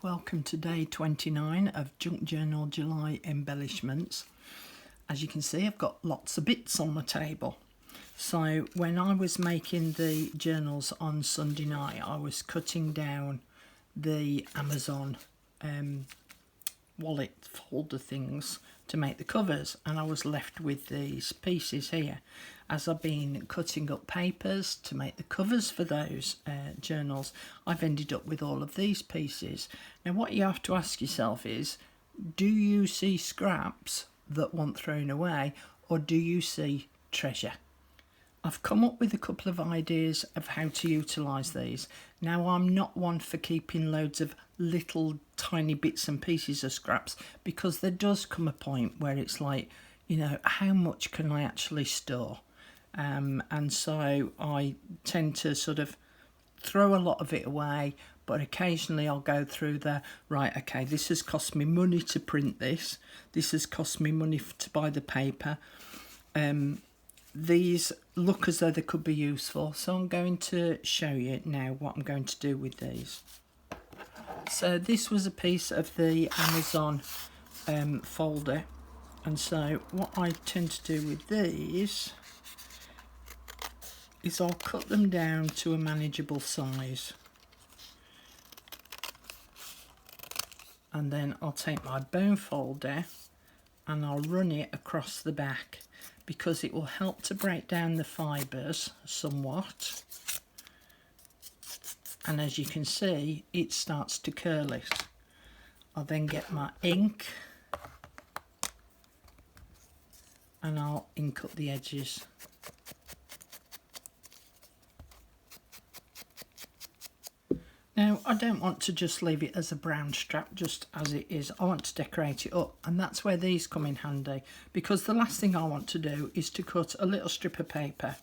welcome to day 29 of Junk Journal July embellishments. As you can see, I've got lots of bits on the table. So when I was making the journals on Sunday night, I was cutting down the Amazon wallet folder things to make the covers, and I was left with these pieces here. As I've been cutting up papers to make the covers for those journals, I've ended up with all of these pieces. Now what you have to ask yourself is, do you see scraps that want thrown away, or do you see treasure? I've come up with a couple of ideas of how to utilise these. Now, I'm not one for keeping loads of little tiny bits and pieces of scraps, because there does come a point where it's like, you know, how much can I actually store? And so I tend to sort of throw a lot of it away, but occasionally I'll go through right, okay, this has cost me money to print this. This has cost me money to buy the paper. These look as though they could be useful, so I'm going to show you now what I'm going to do with these. So this was a piece of the Amazon folder, and so what I tend to do with these is I'll cut them down to a manageable size, and then I'll take my bone folder and I'll run it across the back, because it will help to break down the fibres somewhat. And as you can see, it starts to curl it. I'll then get my ink and I'll ink up the edges. Now, I don't want to just leave it as a brown strap just as it is. I want to decorate it up, and that's where these come in handy, because the last thing I want to do is to cut a little strip of paper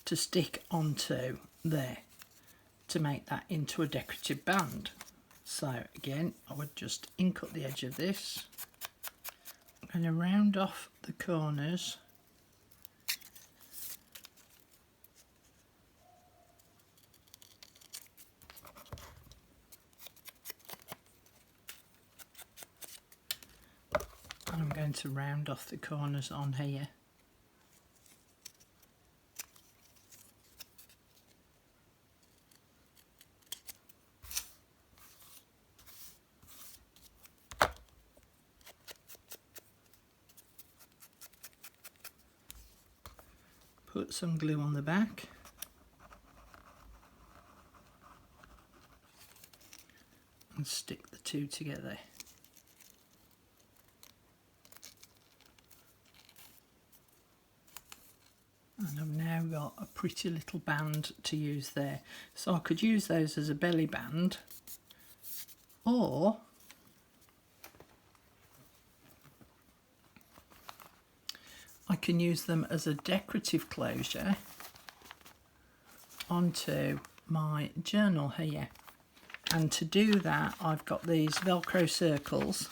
to stick onto there to make that into a decorative band. So again, I would just ink up the edge of this. I'm going to round off the corners. I'm going to round off the corners on here. Put some glue on the back. And stick the two together. And I've now got a pretty little band to use there. So I could use those as a belly band, or I can use them as a decorative closure onto my journal here. And to do that, I've got these Velcro circles.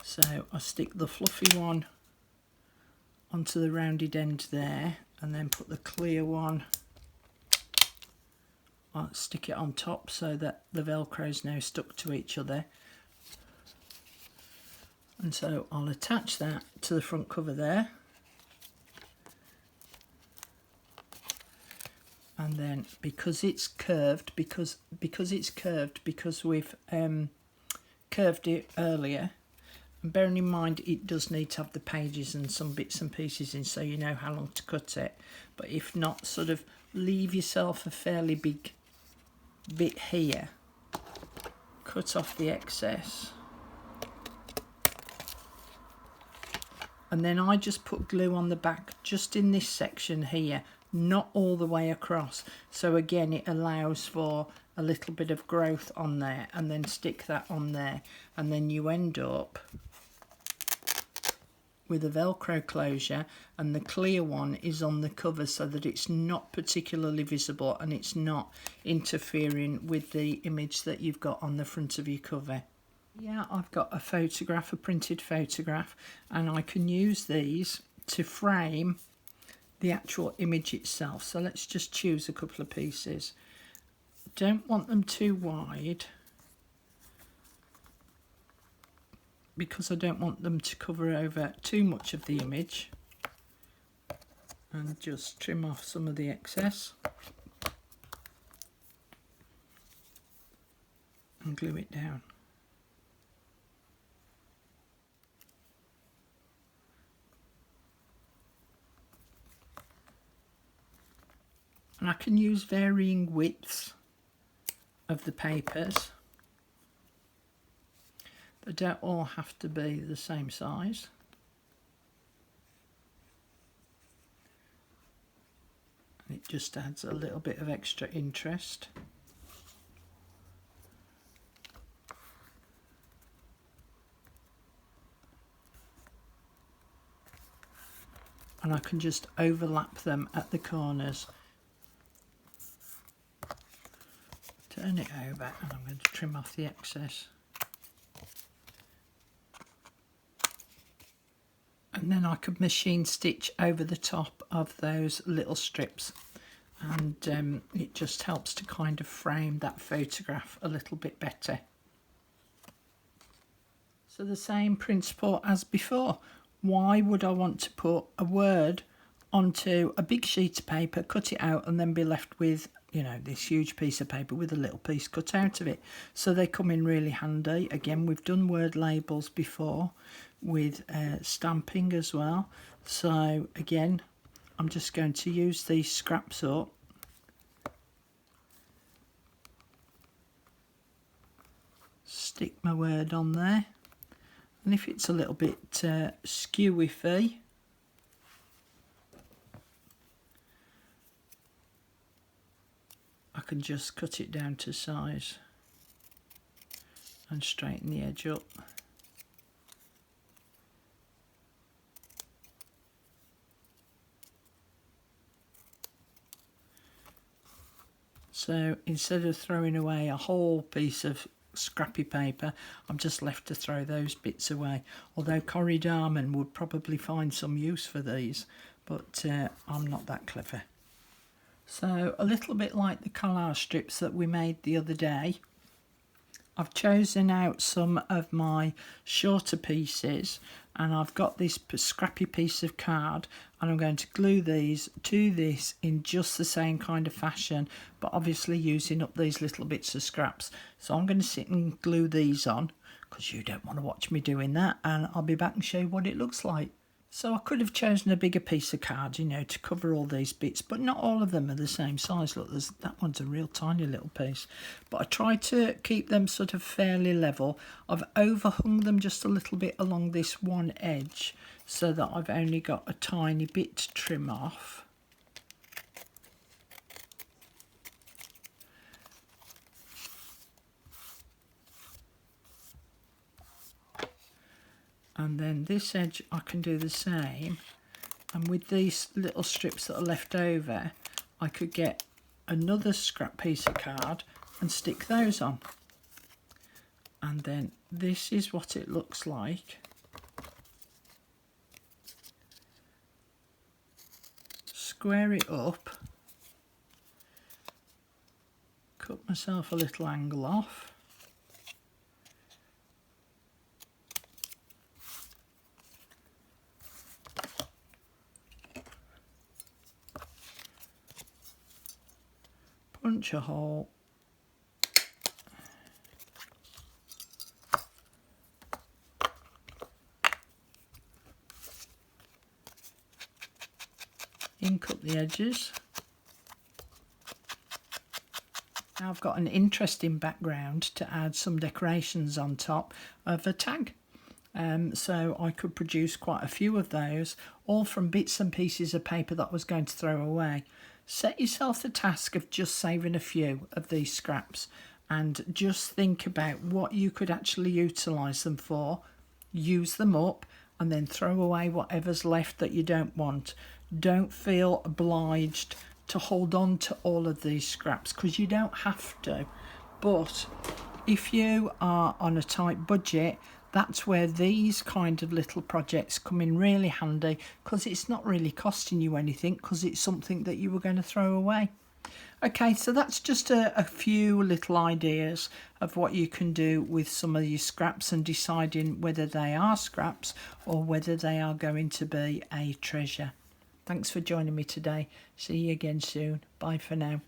So I stick the fluffy one onto the rounded end there, and then put the clear one, I'll stick it on top so that the Velcro is now stuck to each other. And so I'll attach that to the front cover there, and then because it's curved, because we've curved it earlier, and bearing in mind it does need to have the pages and some bits and pieces in, so you know how long to cut it. But if not, sort of leave yourself a fairly big bit here, cut off the excess, and then I just put glue on the back just in this section here, not all the way across. So again, it allows for a little bit of growth on there, and then stick that on there, and then you end up with a Velcro closure, and the clear one is on the cover so that it's not particularly visible and it's not interfering with the image that you've got on the front of your cover. Yeah, I've got a photograph, a printed photograph, and I can use these to frame the actual image itself. So let's just choose a couple of pieces. don't want them too wide because I don't want them to cover over too much of the image, and just trim off some of the excess and glue it down. And I can use varying widths of the papers. They don't all have to be the same size. And it just adds a little bit of extra interest. And I can just overlap them at the corners. Turn it over, and I'm going to trim off the excess. And then I could machine stitch over the top of those little strips, and it just helps to kind of frame that photograph a little bit better. So the same principle as before. Why would I want to put a word onto a big sheet of paper, cut it out, and then be left with, you know, this huge piece of paper with a little piece cut out of it? So they come in really handy. Again, we've done word labels before with stamping as well. So again, I'm just going to use these scraps up, stick my word on there, and if it's a little bit skewy-fy, I can just cut it down to size and straighten the edge up. So instead of throwing away a whole piece of scrappy paper, I'm just left to throw those bits away. Although Corrie Darman would probably find some use for these, but I'm not that clever. So a little bit like the collage strips that we made the other day, I've chosen out some of my shorter pieces, and I've got this scrappy piece of card, and I'm going to glue these to this in just the same kind of fashion, but obviously using up these little bits of scraps. So I'm going to sit and glue these on, because you don't want to watch me doing that, and I'll be back and show you what it looks like. So I could have chosen a bigger piece of card, you know, to cover all these bits, but not all of them are the same size. Look, that one's a real tiny little piece. But I tried to keep them sort of fairly level. I've overhung them just a little bit along this one edge so that I've only got a tiny bit to trim off. And then this edge I can do the same, and with these little strips that are left over I could get another scrap piece of card and stick those on. And then this is what it looks like. Square it up, cut myself a little angle off, punch a hole, ink up the edges. Now I've got an interesting background to add some decorations on top of a tag. So I could produce quite a few of those, all from bits and pieces of paper that I was going to throw away. Set yourself the task of just saving a few of these scraps and just think about what you could actually utilise them for, use them up, and then throw away whatever's left that you don't want. Don't feel obliged to hold on to all of these scraps, because you don't have to. But if you are on a tight budget, that's where these kind of little projects come in really handy, because it's not really costing you anything, because it's something that you were going to throw away. Okay, so that's just a few little ideas of what you can do with some of your scraps and deciding whether they are scraps or whether they are going to be a treasure. Thanks for joining me today. See you again soon. Bye for now.